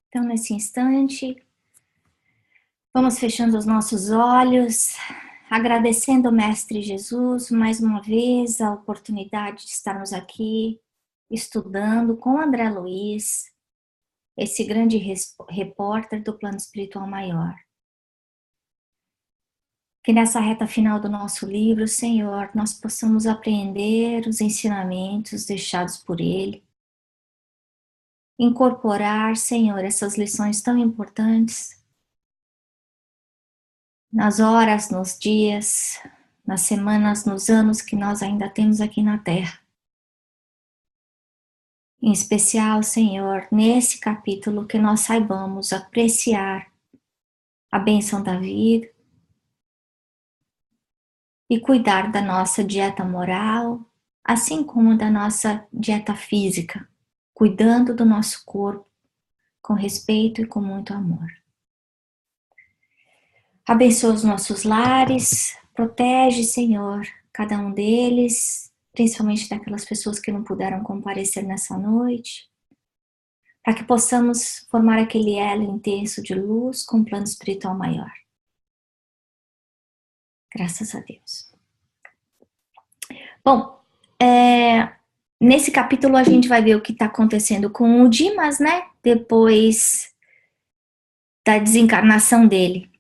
Então, nesse instante, vamos fechando os nossos olhos, agradecendo ao Mestre Jesus mais uma vez a oportunidade de estarmos aqui estudando com André Luiz, esse grande repórter do plano espiritual maior. Que nessa reta final do nosso livro, Senhor, nós possamos apreender os ensinamentos deixados por ele, incorporar, Senhor, essas lições tão importantes nas horas, nos dias, nas semanas, nos anos que nós ainda temos aqui na Terra. Em especial, Senhor, nesse capítulo que nós saibamos apreciar a bênção da vida e cuidar da nossa dieta moral, assim como da nossa dieta física, cuidando do nosso corpo com respeito e com muito amor. Abençoa os nossos lares, protege, Senhor, cada um deles, principalmente daquelas pessoas que não puderam comparecer nessa noite, para que possamos formar aquele elo intenso de luz com um plano espiritual maior. Graças a Deus. Bom, nesse capítulo a gente vai ver o que está acontecendo com o Dimas, né? Depois da desencarnação dele.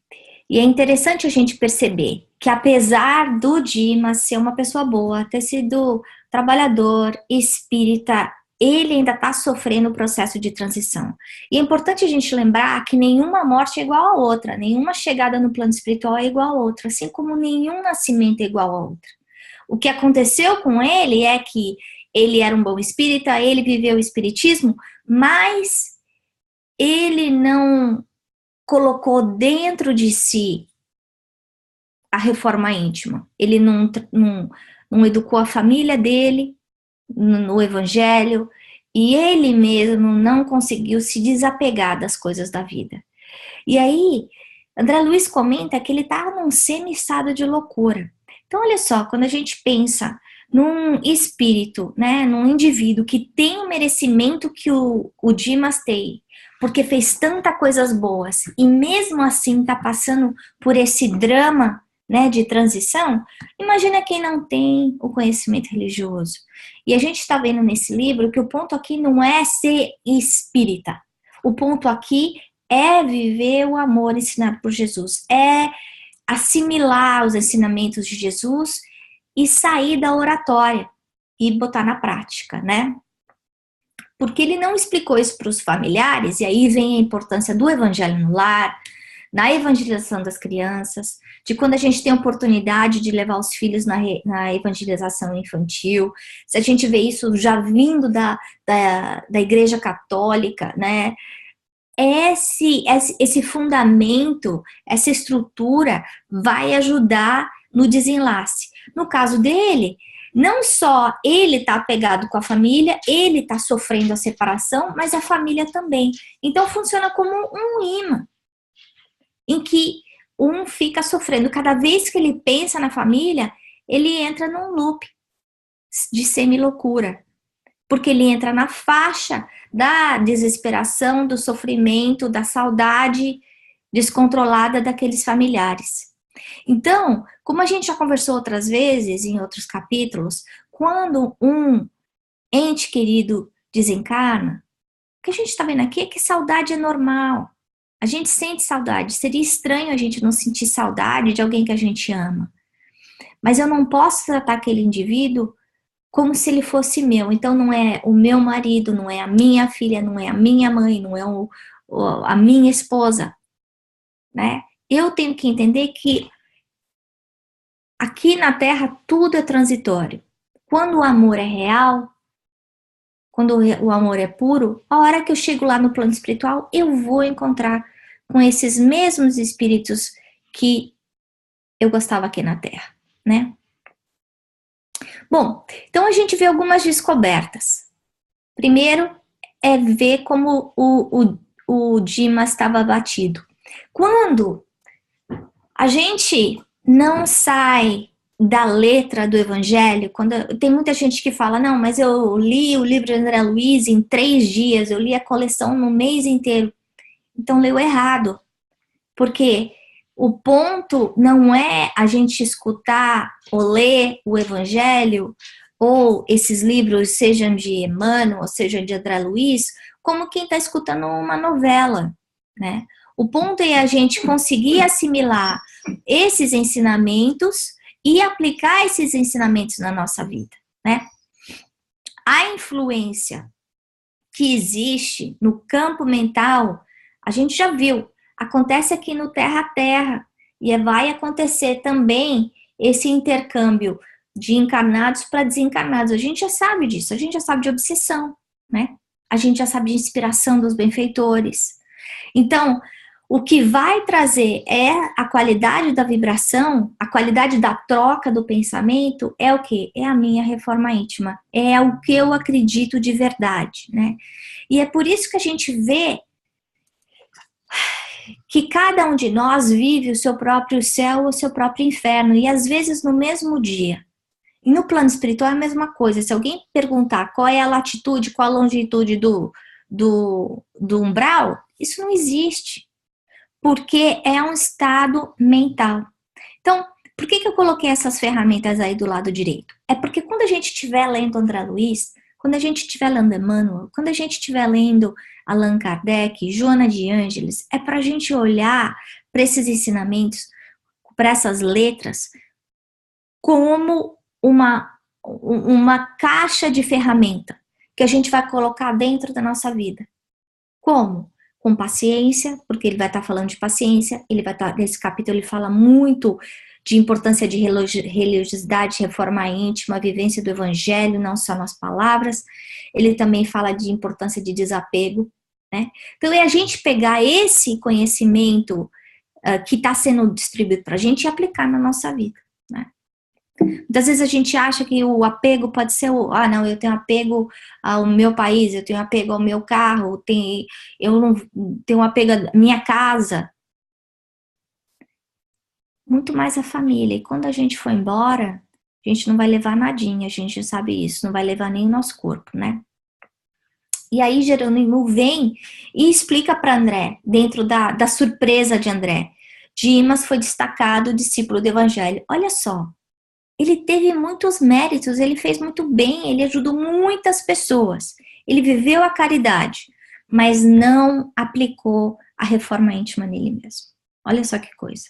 E é interessante a gente perceber que apesar do Dimas ser uma pessoa boa, ter sido trabalhador, espírita, ele ainda está sofrendo o processo de transição. E é importante a gente lembrar que nenhuma morte é igual a outra, nenhuma chegada no plano espiritual é igual a outra, assim como nenhum nascimento é igual a outra. O que aconteceu com ele é que ele era um bom espírita, ele viveu o espiritismo, mas ele não colocou dentro de si a reforma íntima. Ele não educou a família dele no evangelho e ele mesmo não conseguiu se desapegar das coisas da vida. E aí, André Luiz comenta que ele está num semi-estado de loucura. Então, olha só, quando a gente pensa num espírito, né, num indivíduo que tem o merecimento que o Dimas tem, porque fez tantas coisas boas e mesmo assim está passando por esse drama, né, de transição, imagina quem não tem o conhecimento religioso. E a gente está vendo nesse livro que o ponto aqui não é ser espírita, o ponto aqui é viver o amor ensinado por Jesus, é assimilar os ensinamentos de Jesus e sair da oratória e botar na prática, né? Porque ele não explicou isso para os familiares, e aí vem a importância do evangelho no lar, na evangelização das crianças, de quando a gente tem a oportunidade de levar os filhos na evangelização infantil, se a gente vê isso já vindo da Igreja Católica, né? Esse fundamento, essa estrutura vai ajudar no desenlace. No caso dele, não só ele está apegado com a família, ele está sofrendo a separação, mas a família também. Então funciona como um imã, em que um fica sofrendo. Cada vez que ele pensa na família, ele entra num loop de semi-loucura, porque ele entra na faixa da desesperação, do sofrimento, da saudade descontrolada daqueles familiares. Então, como a gente já conversou outras vezes, em outros capítulos, quando um ente querido desencarna, o que a gente está vendo aqui é que saudade é normal. A gente sente saudade. Seria estranho a gente não sentir saudade de alguém que a gente ama. Mas eu não posso tratar aquele indivíduo como se ele fosse meu. Então não é o meu marido, não é a minha filha, não é a minha mãe, não é a minha esposa, né? Eu tenho que entender que aqui na Terra tudo é transitório. Quando o amor é real, quando o amor é puro, a hora que eu chego lá no plano espiritual, eu vou encontrar com esses mesmos espíritos que eu gostava aqui na Terra, né? Bom, então a gente vê algumas descobertas. Primeiro é ver como o Dimas estava abatido. Quando a gente não sai da letra do evangelho, tem muita gente que fala, não, mas eu li o livro de André Luiz em 3 dias, eu li a coleção no mês inteiro. então leu errado. Porque o ponto não é a gente escutar ou ler o Evangelho ou esses livros, sejam de Emmanuel, ou sejam de André Luiz, como quem está escutando uma novela, né? O ponto é a gente conseguir assimilar esses ensinamentos e aplicar esses ensinamentos na nossa vida, né? A influência que existe no campo mental, a gente já viu, acontece aqui no Terra a Terra, e vai acontecer também esse intercâmbio de encarnados para desencarnados. A gente já sabe disso, a gente já sabe de obsessão, né? A gente já sabe de inspiração dos benfeitores. Então, o que vai trazer é a qualidade da vibração, a qualidade da troca do pensamento, é o quê? É a minha reforma íntima, é o que eu acredito de verdade, né? E é por isso que a gente vê que cada um de nós vive o seu próprio céu ou o seu próprio inferno, e às vezes no mesmo dia. E no plano espiritual é a mesma coisa. Se alguém perguntar qual é a latitude, qual a longitude do umbral, isso não existe, porque é um estado mental. Então, por que eu coloquei essas ferramentas aí do lado direito? É porque quando a gente estiver lendo André Luiz, quando a gente estiver lendo Emmanuel, quando a gente estiver lendo Allan Kardec, Joana de Ângeles, é para a gente olhar para esses ensinamentos, para essas letras, como uma caixa de ferramenta que a gente vai colocar dentro da nossa vida. Como? Com paciência, porque ele vai estar falando de paciência, ele vai estar, nesse capítulo ele fala muito de importância de religiosidade, reforma íntima, vivência do evangelho, não só nas palavras, ele também fala de importância de desapego, né? Então é a gente pegar esse conhecimento que está sendo distribuído para a gente e aplicar na nossa vida, né? Muitas vezes a gente acha que o apego pode ser não, eu tenho apego ao meu país, eu tenho apego ao meu carro, eu não tenho apego à minha casa. Muito mais a família. E quando a gente for embora, a gente não vai levar nadinha, a gente sabe isso, não vai levar nem o nosso corpo, né? E aí Jerônimo vem e explica para André, dentro da surpresa de André, Dimas foi destacado discípulo do Evangelho. Olha só, ele teve muitos méritos, ele fez muito bem, ele ajudou muitas pessoas, ele viveu a caridade, mas não aplicou a reforma íntima nele mesmo. Olha só que coisa.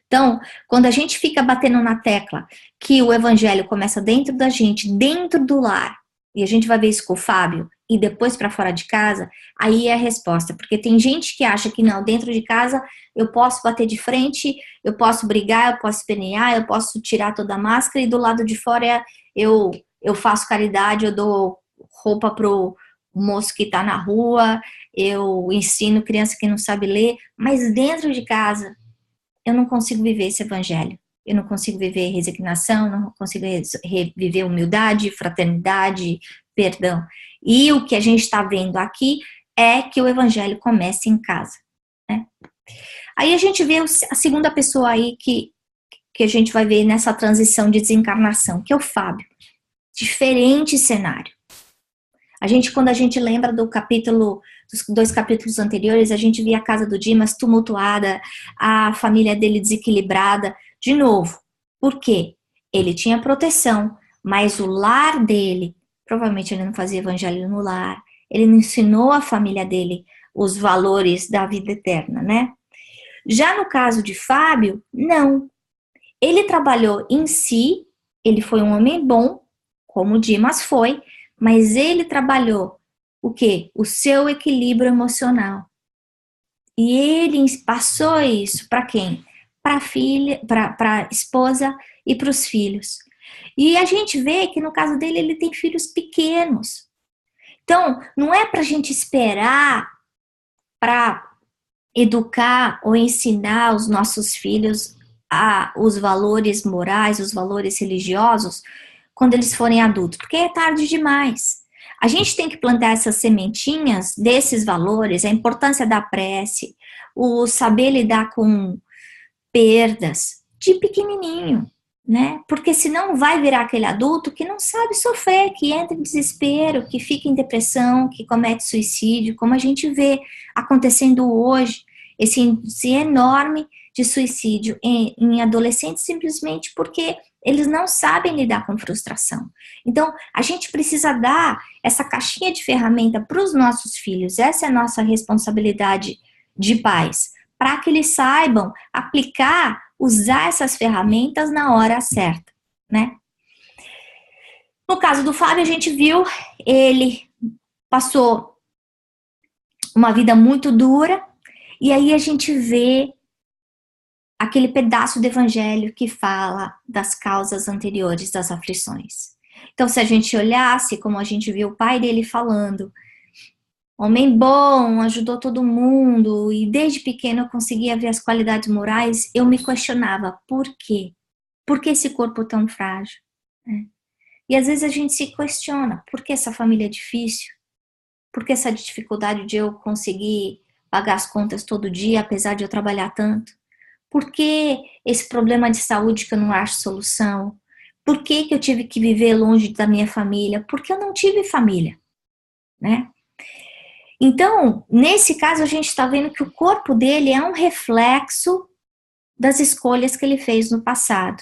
Então, quando a gente fica batendo na tecla que o evangelho começa dentro da gente, dentro do lar, e a gente vai ver isso com o Fábio, e depois para fora de casa, aí é a resposta. Porque tem gente que acha que não, dentro de casa eu posso bater de frente, eu posso brigar, eu posso penear, eu posso tirar toda a máscara, e do lado de fora eu faço caridade, eu dou roupa pro moço que está na rua, eu ensino criança que não sabe ler, mas dentro de casa eu não consigo viver esse evangelho. Eu não consigo viver resignação, não consigo viver humildade, fraternidade, perdão. E o que a gente está vendo aqui é que o evangelho começa em casa, né? Aí a gente vê a segunda pessoa aí que a gente vai ver nessa transição de desencarnação, que é o Fábio. Diferente cenário. Quando a gente lembra dos 2 capítulos anteriores, a gente via a casa do Dimas tumultuada, a família dele desequilibrada. De novo, por quê? Ele tinha proteção, mas o lar dele, provavelmente ele não fazia evangelho no lar, ele não ensinou a família dele os valores da vida eterna, né? Já no caso de Fábio, não. Ele trabalhou em si, ele foi um homem bom, como o Dimas foi, mas ele trabalhou o quê? O seu equilíbrio emocional. E ele passou isso para quem? Para a filha, para a esposa e para os filhos. E a gente vê que no caso dele ele tem filhos pequenos. Então, não é para a gente esperar para educar ou ensinar os nossos filhos os valores morais, os valores religiosos, quando eles forem adultos, porque é tarde demais. A gente tem que plantar essas sementinhas desses valores, a importância da prece, o saber lidar com perdas de pequenininho. né? Porque senão vai virar aquele adulto que não sabe sofrer, que entra em desespero, que fica em depressão, que comete suicídio, como a gente vê acontecendo hoje, esse índice enorme de suicídio em adolescentes simplesmente porque eles não sabem lidar com frustração. Então, a gente precisa dar essa caixinha de ferramenta para os nossos filhos, essa é a nossa responsabilidade de pais, para que eles saibam aplicar, usar essas ferramentas na hora certa, né? No caso do Fábio, a gente viu, ele passou uma vida muito dura, e aí a gente vê aquele pedaço do evangelho que fala das causas anteriores das aflições. Então, se a gente olhasse, como a gente viu o pai dele falando, homem bom, ajudou todo mundo, e desde pequeno eu conseguia ver as qualidades morais, eu me questionava, por quê? Por que esse corpo tão frágil? E às vezes a gente se questiona, por que essa família é difícil? Por que essa dificuldade de eu conseguir pagar as contas todo dia, apesar de eu trabalhar tanto? Por que esse problema de saúde que eu não acho solução? Por que eu tive que viver longe da minha família? Porque eu não tive família, né? Então, nesse caso, a gente está vendo que o corpo dele é um reflexo das escolhas que ele fez no passado.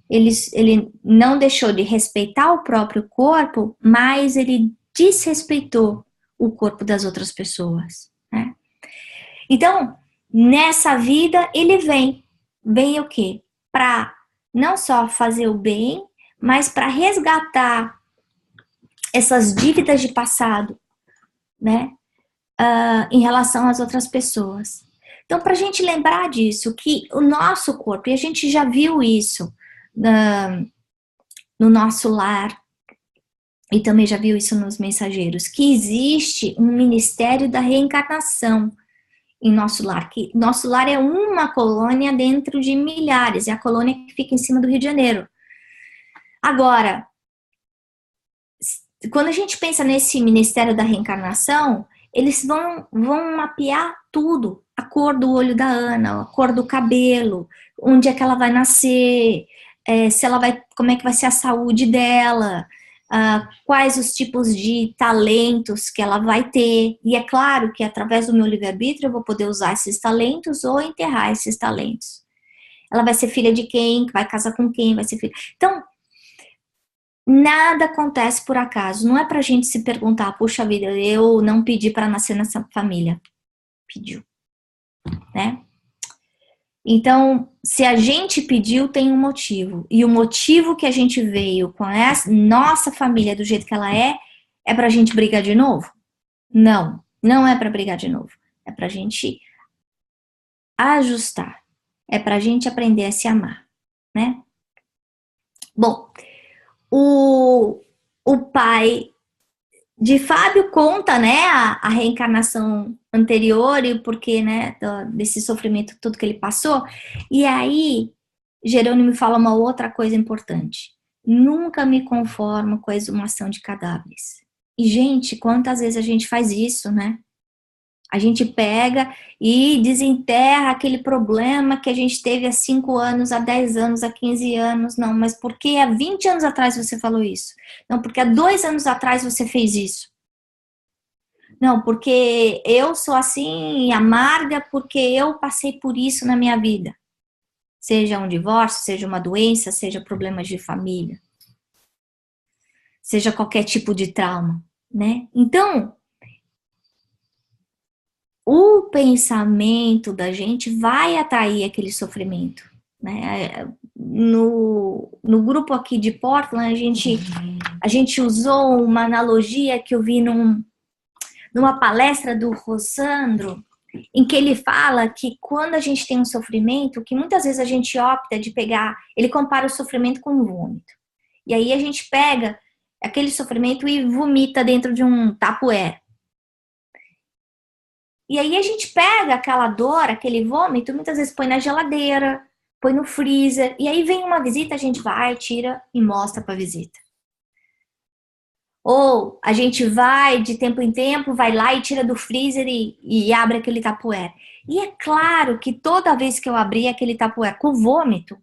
Ele não deixou de respeitar o próprio corpo, mas ele desrespeitou o corpo das outras pessoas, né? Então, nessa vida, ele vem o quê? Para não só fazer o bem, mas para resgatar essas dívidas de passado, né? Em relação às outras pessoas. Então, para a gente lembrar disso, que o nosso corpo, e a gente já viu isso no nosso lar, e também já viu isso nos mensageiros, que existe um ministério da reencarnação em nosso lar, que nosso lar é uma colônia dentro de milhares, é a colônia que fica em cima do Rio de Janeiro. Agora, quando a gente pensa nesse ministério da reencarnação, eles vão mapear tudo, a cor do olho da Ana, a cor do cabelo, onde é que ela vai nascer, se ela vai, como é que vai ser a saúde dela, quais os tipos de talentos que ela vai ter. E é claro que através do meu livre-arbítrio eu vou poder usar esses talentos ou enterrar esses talentos. Ela vai ser filha de quem, vai casar com quem, vai ser filha. Então, nada acontece por acaso. Não é pra gente se perguntar, puxa vida, eu não pedi para nascer nessa família. Pediu, né? Então, se a gente pediu, tem um motivo. E o motivo que a gente veio com essa nossa família do jeito que ela é pra gente brigar de novo? Não, não é pra brigar de novo. É pra gente ajustar. É pra gente aprender a se amar, né? Bom, o pai de Fábio conta, né, a reencarnação anterior e o porquê, né, desse sofrimento tudo que ele passou. E aí, Jerônimo fala uma outra coisa importante. Nunca me conformo com a exumação de cadáveres. E, gente, quantas vezes a gente faz isso, né? A gente pega e desenterra aquele problema que a gente teve há 5 anos, há 10 anos, há 15 anos. Não, mas por que há 20 anos atrás você falou isso? Não, porque há 2 anos atrás você fez isso. Não, porque eu sou assim, amarga, porque eu passei por isso na minha vida. Seja um divórcio, seja uma doença, seja problemas de família. Seja qualquer tipo de trauma, né? Então, o pensamento da gente vai atrair aquele sofrimento, né? No grupo aqui de Portland, a gente usou uma analogia que eu vi numa palestra do Rossandro, em que ele fala que quando a gente tem um sofrimento, que muitas vezes a gente opta de pegar, ele compara o sofrimento com um vômito. E aí a gente pega aquele sofrimento e vomita dentro de um tapuér. E aí a gente pega aquela dor, aquele vômito, muitas vezes põe na geladeira, põe no freezer, e aí vem uma visita, a gente vai, tira e mostra para a visita. Ou a gente vai de tempo em tempo, vai lá e tira do freezer e abre aquele tapuér. E é claro que toda vez que eu abri aquele tapuér com vômito,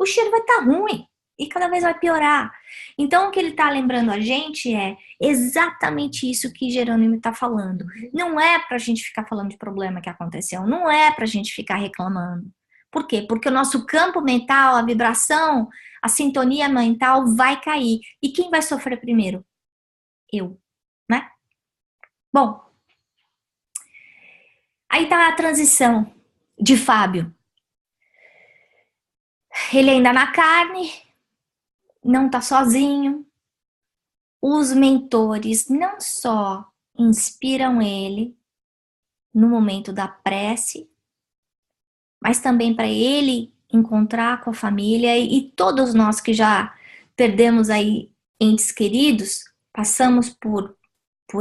o cheiro vai estar ruim e cada vez vai piorar. Então, o que ele está lembrando a gente é exatamente isso que Jerônimo está falando. Não é para a gente ficar falando de problema que aconteceu, não é para a gente ficar reclamando. Por quê? Porque o nosso campo mental, a vibração, a sintonia mental vai cair. E quem vai sofrer primeiro? Eu, né? Bom, aí tá a transição de Fábio. Ele ainda na carne, não tá sozinho. Os mentores não só inspiram ele no momento da prece, mas também para ele encontrar com a família, e todos nós que já perdemos aí entes queridos, passamos por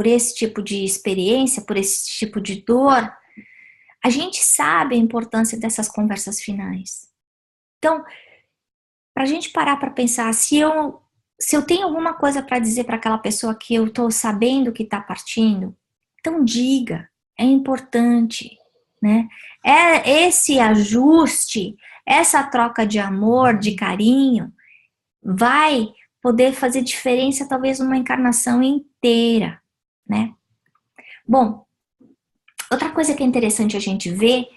esse tipo de experiência, por esse tipo de dor, a gente sabe a importância dessas conversas finais. Então, para a gente parar para pensar, se eu tenho alguma coisa para dizer para aquela pessoa que eu estou sabendo que está partindo, então diga, é importante, né? É esse ajuste, essa troca de amor, de carinho, vai poder fazer diferença talvez numa encarnação inteira, né? Bom, outra coisa que é interessante a gente ver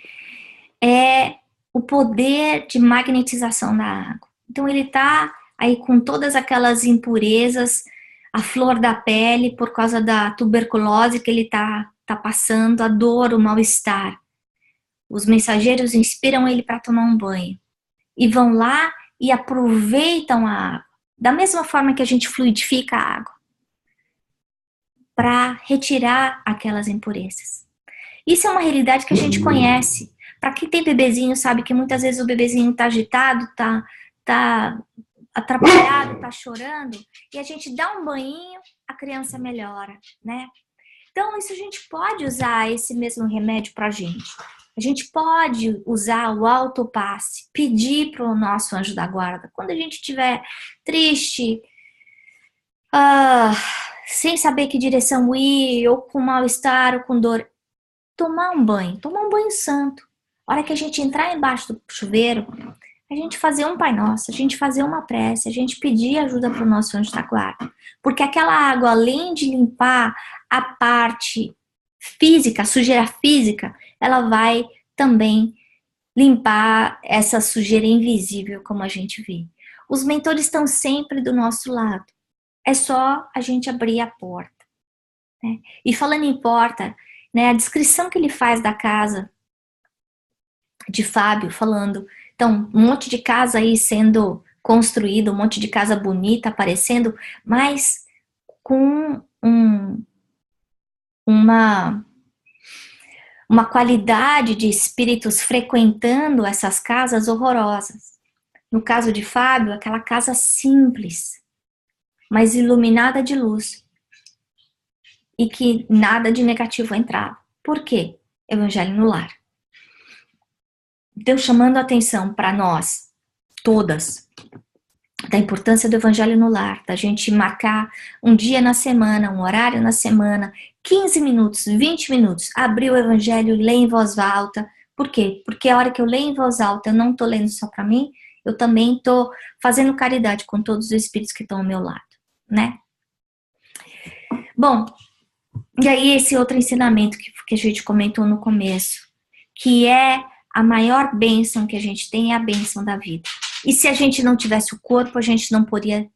é o poder de magnetização da água. Então ele está aí com todas aquelas impurezas, a flor da pele por causa da tuberculose que ele está passando, a dor, o mal-estar. Os mensageiros inspiram ele para tomar um banho e vão lá e aproveitam a água, da mesma forma que a gente fluidifica a água, para retirar aquelas impurezas. Isso é uma realidade que a gente conhece. Para quem tem bebezinho sabe que muitas vezes o bebezinho está agitado, tá atrapalhado, tá chorando, e a gente dá um banhinho, a criança melhora, né? Então, isso a gente pode usar esse mesmo remédio pra gente. A gente pode usar o autopasse, pedir para o nosso anjo da guarda, quando a gente estiver triste, sem saber que direção ir, ou com mal-estar, ou com dor, tomar um banho santo. A hora que a gente entrar embaixo do chuveiro, a gente fazer um Pai Nosso, a gente fazer uma prece, a gente pedir ajuda para o nosso anjo da guarda. Porque aquela água, além de limpar a parte física, a sujeira física, ela vai também limpar essa sujeira invisível, como a gente vê. Os mentores estão sempre do nosso lado. É só a gente abrir a porta, né? E falando em porta, né, a descrição que ele faz da casa de Fábio, falando, então, um monte de casa aí sendo construída, um monte de casa bonita aparecendo, mas com uma qualidade de espíritos frequentando essas casas horrorosas. No caso de Fábio, aquela casa simples, mas iluminada de luz, e que nada de negativo entrava. Por quê? Evangelho no lar. Então, chamando a atenção para nós, todas, da importância do Evangelho no lar, da gente marcar um dia na semana, um horário na semana, 15 minutos, 20 minutos, abrir o Evangelho, ler em voz alta. Por quê? Porque a hora que eu leio em voz alta, eu não estou lendo só para mim, eu também estou fazendo caridade com todos os espíritos que estão ao meu lado, né? Bom, e aí esse outro ensinamento que a gente comentou no começo, que é a maior bênção que a gente tem, é a bênção da vida. E se a gente não tivesse o corpo, a gente não poderia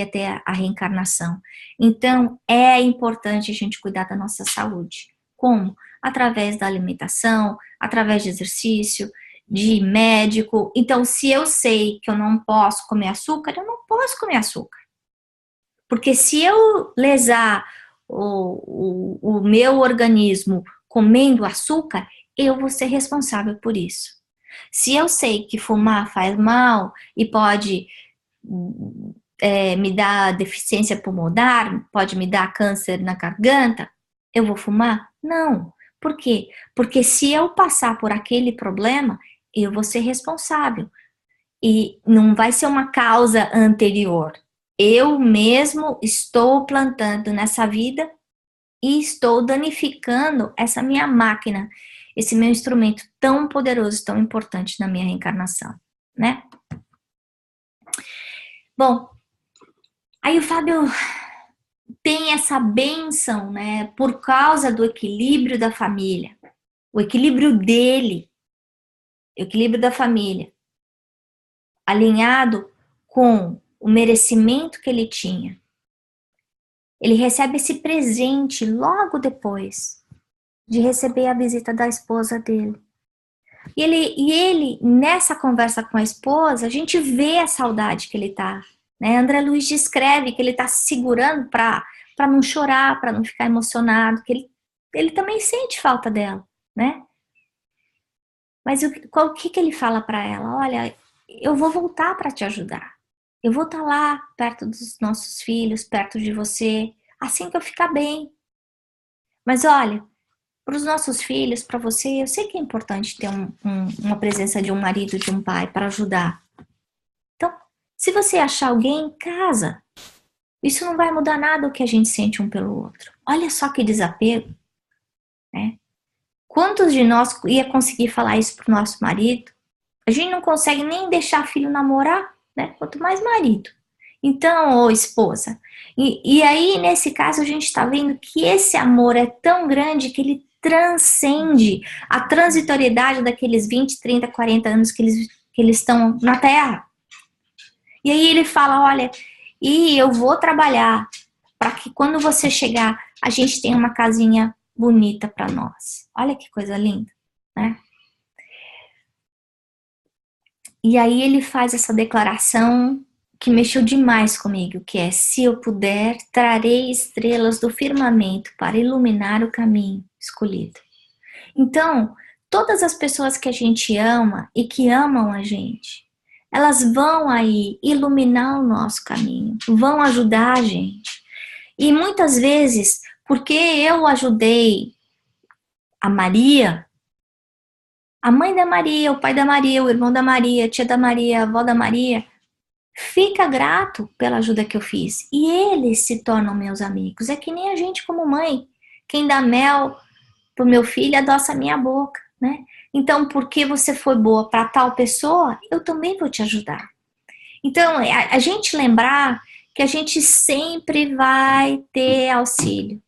ter a reencarnação. Então, é importante a gente cuidar da nossa saúde. Como? Através da alimentação, através de exercício, de médico. Então, se eu sei que eu não posso comer açúcar, eu não posso comer açúcar. Porque se eu lesar o meu organismo comendo açúcar, eu vou ser responsável por isso. Se eu sei que fumar faz mal e pode me dar deficiência pulmonar, pode me dar câncer na garganta, eu vou fumar? Não. Por quê? Porque se eu passar por aquele problema, eu vou ser responsável. E não vai ser uma causa anterior. Eu mesmo estou plantando nessa vida e estou danificando essa minha máquina, esse meu instrumento tão poderoso, tão importante na minha reencarnação, né? Bom, aí o Fábio tem essa bênção, né, por causa do equilíbrio da família, o equilíbrio dele, o equilíbrio da família, alinhado com o merecimento que ele tinha. Ele recebe esse presente logo depois de receber a visita da esposa dele. E ele, nessa conversa com a esposa, a gente vê a saudade que ele tá, né? André Luiz descreve que ele tá se segurando para não chorar, para não ficar emocionado, que ele também sente falta dela, né? Mas o que ele fala para ela? Olha, eu vou voltar para te ajudar. Eu vou estar lá, perto dos nossos filhos, perto de você, assim que eu ficar bem. Mas olha, para os nossos filhos, para você, eu sei que é importante ter uma presença de um marido, de um pai para ajudar. Então, se você achar alguém, casa. Isso não vai mudar nada o que a gente sente um pelo outro. Olha só que desapego, né? Quantos de nós ia conseguir falar isso pro nosso marido? A gente não consegue nem deixar filho namorar, né? Quanto mais marido. Então, ô esposa, e aí nesse caso a gente está vendo que esse amor é tão grande que ele transcende a transitoriedade daqueles 20, 30, 40 anos que eles estão na Terra. E aí ele fala, olha, e eu vou trabalhar para que quando você chegar, a gente tenha uma casinha bonita para nós. Olha que coisa linda, né? E aí ele faz essa declaração que mexeu demais comigo, que é: se eu puder, trarei estrelas do firmamento para iluminar o caminho escolhido. Então, todas as pessoas que a gente ama e que amam a gente, elas vão aí iluminar o nosso caminho, vão ajudar a gente. E muitas vezes, porque eu ajudei a Maria, a mãe da Maria, o pai da Maria, o irmão da Maria, a tia da Maria, a avó da Maria, fica grato pela ajuda que eu fiz. E eles se tornam meus amigos. É que nem a gente como mãe. Quem dá mel pro meu filho adoça a minha boca, né? Então, porque você foi boa para tal pessoa, eu também vou te ajudar. Então, a gente lembrar que a gente sempre vai ter auxílio.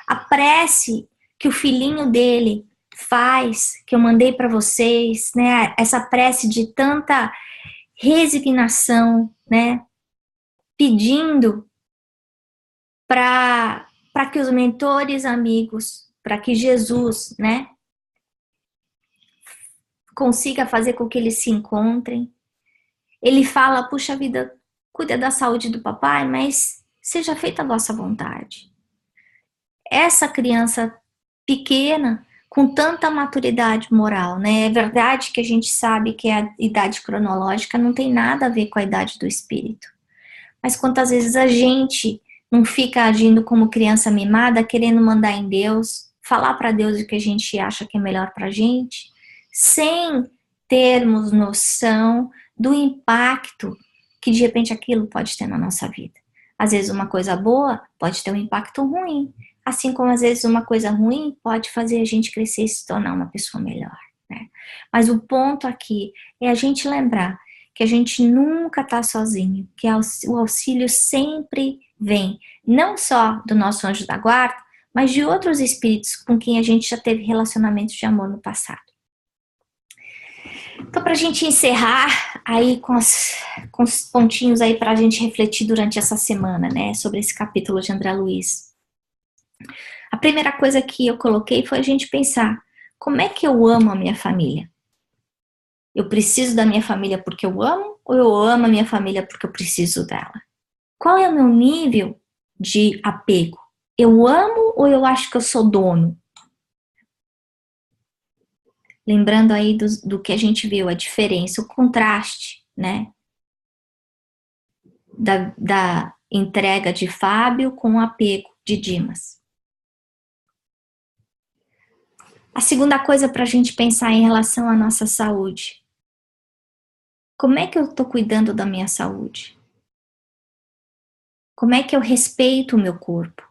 A prece que o filhinho dele faz, que eu mandei para vocês, né? Essa prece de tanta resignação, né? Pedindo para que os mentores amigos, para que Jesus, né, consiga fazer com que eles se encontrem. Ele fala, puxa vida, cuida da saúde do papai, mas seja feita a vossa vontade. Essa criança pequena, com tanta maturidade moral, né? É verdade que a gente sabe que a idade cronológica não tem nada a ver com a idade do espírito. Mas quantas vezes a gente não fica agindo como criança mimada, querendo mandar em Deus, falar para Deus o que a gente acha que é melhor para a gente, sem termos noção do impacto que de repente aquilo pode ter na nossa vida. Às vezes uma coisa boa pode ter um impacto ruim, assim como às vezes uma coisa ruim pode fazer a gente crescer e se tornar uma pessoa melhor, né? Mas o ponto aqui é a gente lembrar que a gente nunca está sozinho, que o auxílio sempre vem, não só do nosso anjo da guarda, mas de outros espíritos com quem a gente já teve relacionamentos de amor no passado. Então, para a gente encerrar aí com os pontinhos aí para a gente refletir durante essa semana, né, sobre esse capítulo de André Luiz. A primeira coisa que eu coloquei foi a gente pensar, como é que eu amo a minha família? Eu preciso da minha família porque eu amo, ou eu amo a minha família porque eu preciso dela? Qual é o meu nível de apego? Eu amo ou eu acho que eu sou dono? Lembrando aí do que a gente viu, a diferença, o contraste, né? Da entrega de Fábio com o apego de Dimas. A segunda coisa para a gente pensar em relação à nossa saúde. Como é que eu estou cuidando da minha saúde? Como é que eu respeito o meu corpo?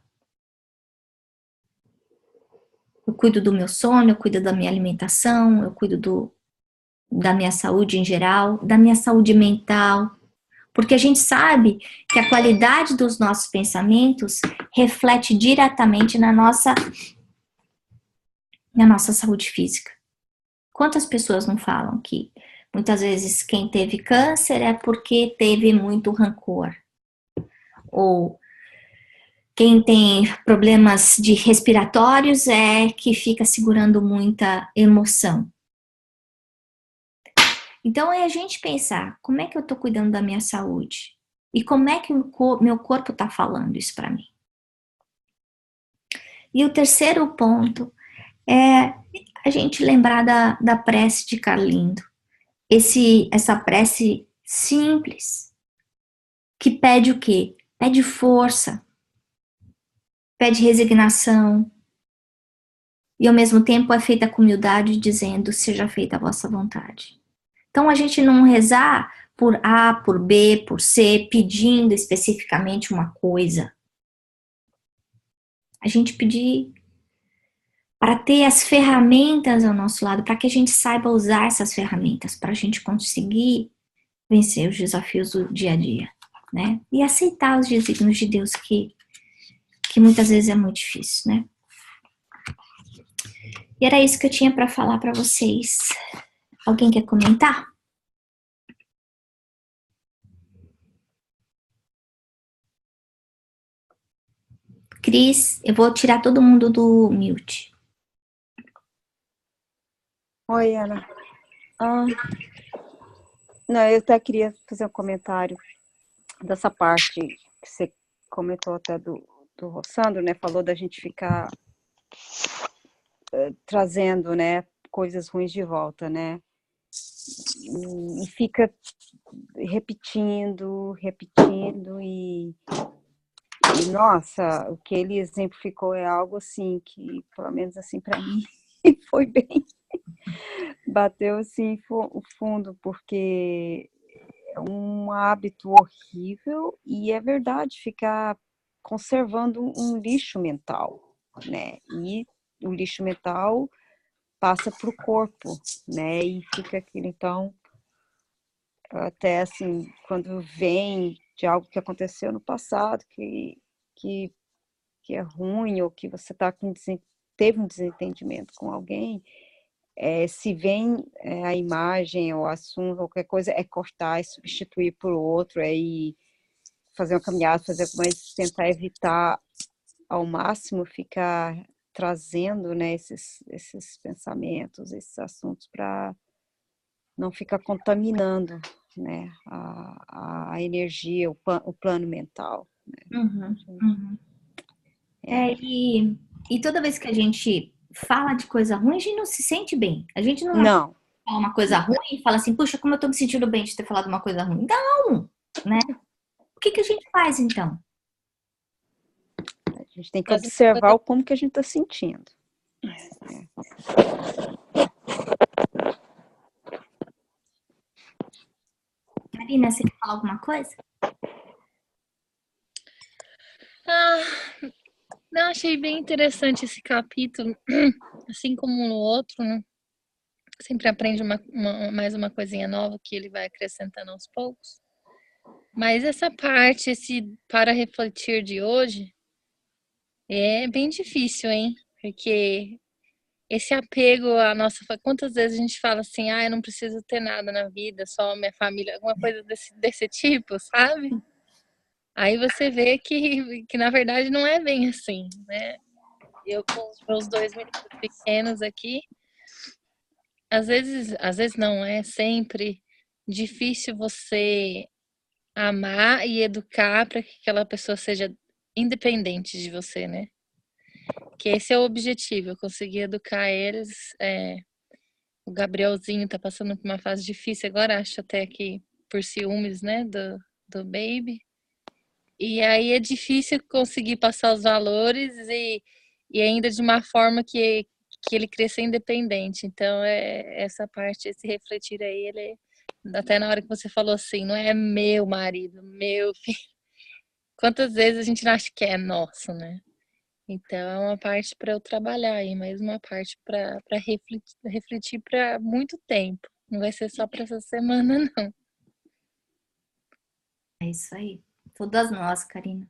Eu cuido do meu sono, eu cuido da minha alimentação, eu cuido da minha saúde em geral, da minha saúde mental. Porque a gente sabe que a qualidade dos nossos pensamentos reflete diretamente na nossa saúde física. Quantas pessoas não falam que muitas vezes quem teve câncer é porque teve muito rancor? Ou quem tem problemas de respiratórios é que fica segurando muita emoção. Então é a gente pensar, como é que eu estou cuidando da minha saúde? E como é que meu corpo está falando isso para mim? E o terceiro ponto é a gente lembrar da prece de Carlindo. Essa prece simples, que pede o quê? Pede força, pede resignação, e ao mesmo tempo é feita com humildade, dizendo, seja feita a vossa vontade. Então a gente não rezar por A, por B, por C, pedindo especificamente uma coisa. A gente pedir para ter as ferramentas ao nosso lado, para que a gente saiba usar essas ferramentas, para a gente conseguir vencer os desafios do dia a dia, né? E aceitar os desígnios de Deus, que muitas vezes é muito difícil, né? E era isso que eu tinha para falar para vocês. Alguém quer comentar? Cris, eu vou tirar todo mundo do mute. Oi, Ana. Não, eu até queria fazer um comentário dessa parte que você comentou até do Rossandro, né? Falou da gente ficar trazendo, né, coisas ruins de volta, né? E fica repetindo e nossa, o que ele exemplificou é algo assim que, pelo menos assim para mim, foi bem, bateu assim o fundo, porque é um hábito horrível e é verdade ficar conservando um lixo mental, né? E o lixo mental passa para o corpo, né? E fica aquilo, então, até assim, quando vem de algo que aconteceu no passado, que é ruim, ou que você teve um desentendimento com alguém, se vem a imagem ou assunto, qualquer coisa, é cortar, é substituir por outro, é ir fazer uma caminhada, mas tentar evitar ao máximo ficar trazendo, né, esses pensamentos, esses assuntos, para não ficar contaminando, né, a energia, o plano mental. Né? Uhum. E toda vez que a gente fala de coisa ruim, a gente não se sente bem. A gente não fala uma coisa ruim e fala assim, puxa, como eu tô me sentindo bem de ter falado uma coisa ruim. Não, né? O que a gente faz, então? A gente tem que observar como que a gente está sentindo. Marina, você quer falar alguma coisa? Não, achei bem interessante esse capítulo, assim como no outro, né? Sempre aprende mais uma coisinha nova que ele vai acrescentando aos poucos. Mas essa parte, esse para refletir de hoje, é bem difícil, hein? Porque esse apego à nossa... Quantas vezes a gente fala assim, eu não preciso ter nada na vida, só minha família, alguma coisa desse tipo, sabe? Aí você vê que na verdade não é bem assim, né? Eu com os meus 2 meninos pequenos aqui, às vezes não, é sempre difícil você amar e educar para que aquela pessoa seja independente de você, né? Que esse é o objetivo, eu conseguir educar eles. O Gabrielzinho tá passando por uma fase difícil agora, acho até que por ciúmes, né, do baby. E aí é difícil conseguir passar os valores e ainda de uma forma que ele cresça independente. Então, essa parte, esse refletir aí, ele até na hora que você falou assim, não é meu marido, meu filho. Quantas vezes a gente não acha que é nosso, né? Então, é uma parte para eu trabalhar aí, mais uma parte para refletir para muito tempo. Não vai ser só para essa semana, não. É isso aí. Todas nós, Karina.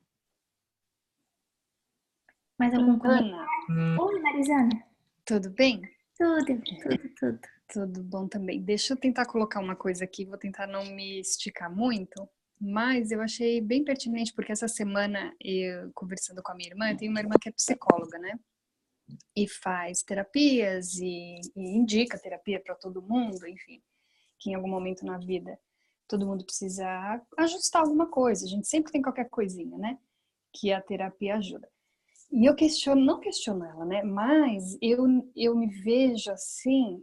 Mais algum comentário? Ana, Oi, Marizana. tudo bem? Tudo. Tudo bom também. Deixa eu tentar colocar uma coisa aqui, vou tentar não me esticar muito, mas eu achei bem pertinente, porque essa semana, eu conversando com a minha irmã, eu tenho uma irmã que é psicóloga, né? E faz terapias e indica terapia para todo mundo, enfim, que em algum momento na vida todo mundo precisa ajustar alguma coisa. A gente sempre tem qualquer coisinha, né? Que a terapia ajuda. E eu não questiono ela, né? Mas eu me vejo assim,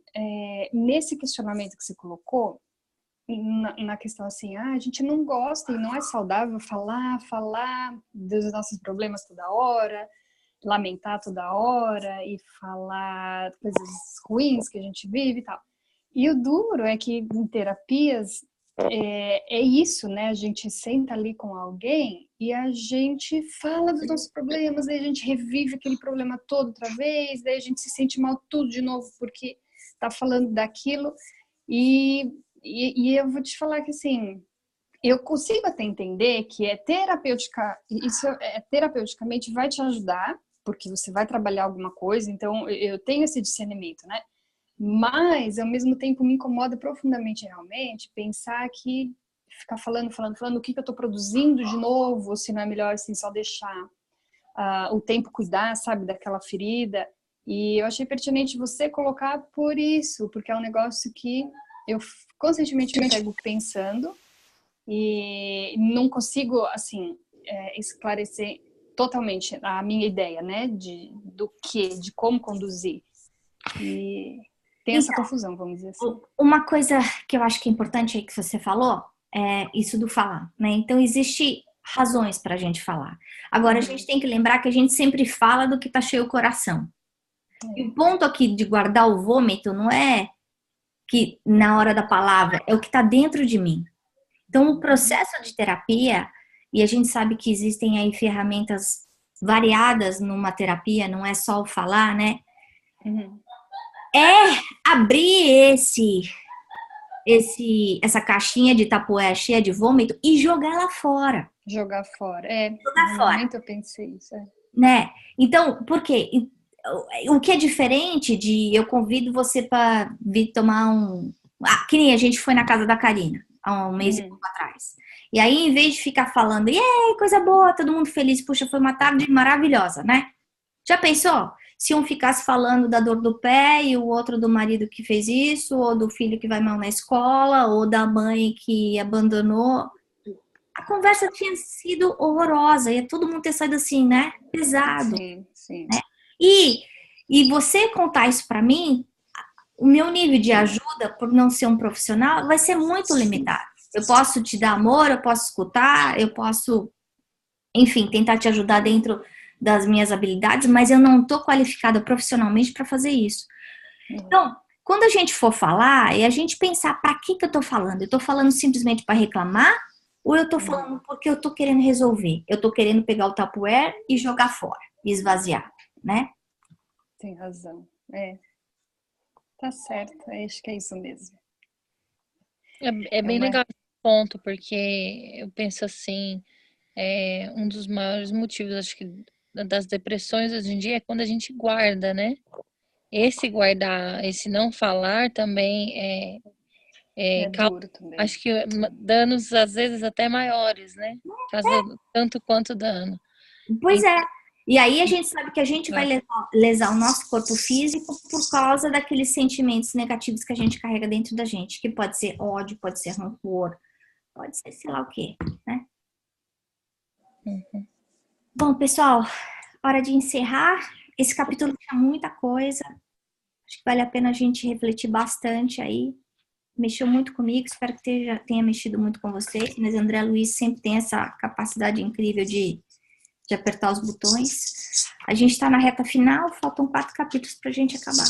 nesse questionamento que você colocou, na questão assim, a gente não gosta e não é saudável falar dos nossos problemas toda hora, lamentar toda hora e falar coisas ruins que a gente vive e tal. E o duro é que em terapias é isso, né? A gente senta ali com alguém e a gente fala dos nossos problemas, aí a gente revive aquele problema todo outra vez, daí a gente se sente mal tudo de novo porque tá falando daquilo. E eu vou te falar que assim, eu consigo até entender que isso terapeuticamente vai te ajudar, porque você vai trabalhar alguma coisa, então eu tenho esse discernimento, né? Mas, ao mesmo tempo, me incomoda profundamente, realmente, pensar que ficar falando, o que eu estou produzindo de novo, ou se não é melhor, assim, só deixar o tempo cuidar, sabe, daquela ferida. E eu achei pertinente você colocar por isso, porque é um negócio que eu constantemente me pego pensando e não consigo, assim, esclarecer totalmente a minha ideia, né, de como conduzir. E tem essa Então, confusão, vamos dizer assim. uma coisa que eu acho que é importante aí que você falou é isso do falar, né? Então, existe razões para a gente falar. Agora, a gente tem que lembrar que a gente sempre fala do que tá cheio o coração. E o ponto aqui de guardar o vômito não é que na hora da palavra, é o que tá dentro de mim. Então, o processo de terapia, e a gente sabe que existem aí ferramentas variadas numa terapia, não é só o falar, né? Uhum. É abrir essa caixinha de tapoé cheia de vômito e jogar lá fora. Jogar fora. Jogar No fora, momento eu pensei isso. né? Então, por quê? O que é diferente de eu convido você para vir tomar um. Que nem a gente foi na casa da Karina há um mês e pouco atrás. E aí, em vez de ficar falando, e aí, coisa boa, todo mundo feliz, puxa, foi uma tarde maravilhosa, né? Já pensou? Se um ficasse falando da dor do pé e o outro do marido que fez isso, ou do filho que vai mal na escola, ou da mãe que abandonou, a conversa tinha sido horrorosa, ia todo mundo ter saído assim, né? Pesado. Sim, sim. E, e você contar isso para mim, o meu nível de ajuda, por não ser um profissional, vai ser muito limitado. Eu posso te dar amor, eu posso escutar, eu posso, enfim, tentar te ajudar dentro das minhas habilidades, mas eu não estou qualificada profissionalmente para fazer isso. Então, quando a gente for falar, é a gente pensar para que eu estou falando. Eu estou falando simplesmente para reclamar ou eu estou falando porque eu estou querendo resolver? Eu estou querendo pegar o Tupperware e jogar fora, e esvaziar, né? Tem razão. Tá certo. Acho que é isso mesmo. É bem legal esse ponto, porque eu penso assim, um dos maiores motivos, acho que, das depressões hoje em dia é quando a gente guarda, né? Esse guardar, esse não falar também causa, Duro também. acho que danos às vezes até maiores, né? Causa tanto quanto dano. Pois é. E aí a gente sabe que a gente vai lesar o nosso corpo físico por causa daqueles sentimentos negativos que a gente carrega dentro da gente, que pode ser ódio, pode ser rancor, pode ser sei lá o quê, né? Bom, pessoal, hora de encerrar. Esse capítulo tinha muita coisa. Acho que vale a pena a gente refletir bastante aí. Mexeu muito comigo, espero que tenha mexido muito com vocês. Mas André Luiz sempre tem essa capacidade incrível de apertar os botões. A gente está na reta final, faltam 4 capítulos para a gente acabar.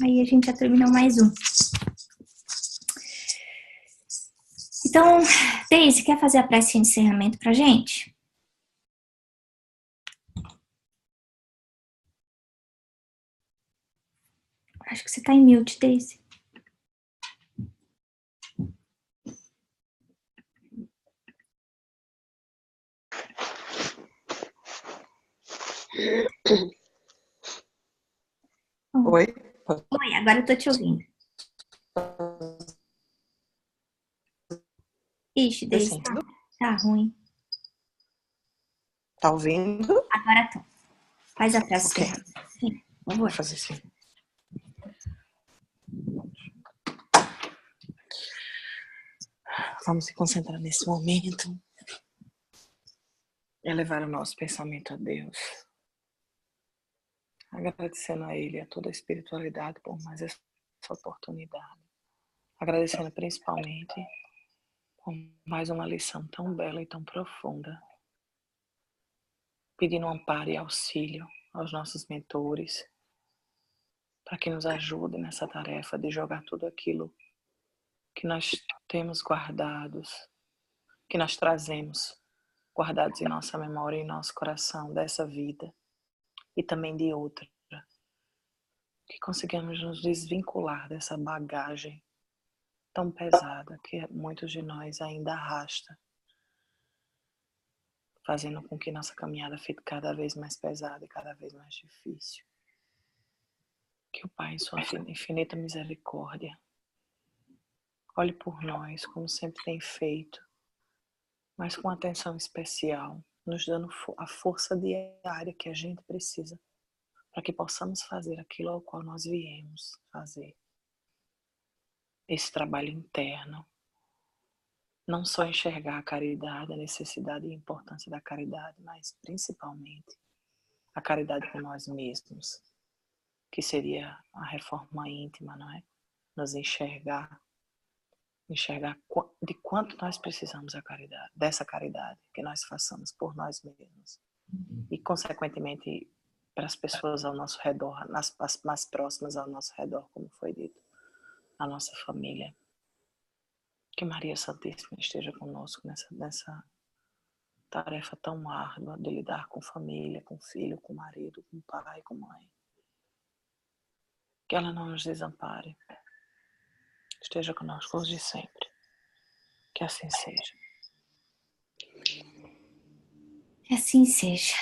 Aí a gente já terminou mais um. Então, Daisy, quer fazer a prece de encerramento para a gente? Acho que você está em mute, Daisy. Oi? Oi, agora eu tô te ouvindo. Ixi, Deise, Assim, tá ruim. tá ouvindo? Agora tô. Faz a frase. Ok. Sim, por Vou favor. fazer assim. Vamos se concentrar nesse momento. Elevar o nosso pensamento a Deus. Agradecendo a Ele, a toda a espiritualidade por mais essa oportunidade. Agradecendo principalmente por mais uma lição tão bela e tão profunda. Pedindo amparo e auxílio aos nossos mentores para que nos ajudem nessa tarefa de jogar tudo aquilo que nós temos guardados, que nós trazemos guardados em nossa memória e em nosso coração dessa vida e também de outra. Que consigamos nos desvincular dessa bagagem tão pesada que muitos de nós ainda arrasta, fazendo com que nossa caminhada fique cada vez mais pesada e cada vez mais difícil. Que o Pai, em sua infinita misericórdia, olhe por nós, como sempre tem feito, mas com atenção especial, nos dando a força diária que a gente precisa para que possamos fazer aquilo ao qual nós viemos fazer. Esse trabalho interno. Não só enxergar a caridade, a necessidade e a importância da caridade, mas principalmente a caridade com nós mesmos, que seria a reforma íntima, não é? Nos enxergar de quanto nós precisamos dessa caridade que nós façamos por nós mesmos e, consequentemente, para as pessoas ao nosso redor, as mais próximas ao nosso redor, como foi dito, a nossa família. Que Maria Santíssima esteja conosco nessa tarefa tão árdua de lidar com família, com filho, com marido, com pai, com mãe. Que ela não nos desampare. Esteja conosco hoje e sempre. Que assim seja. Que assim seja.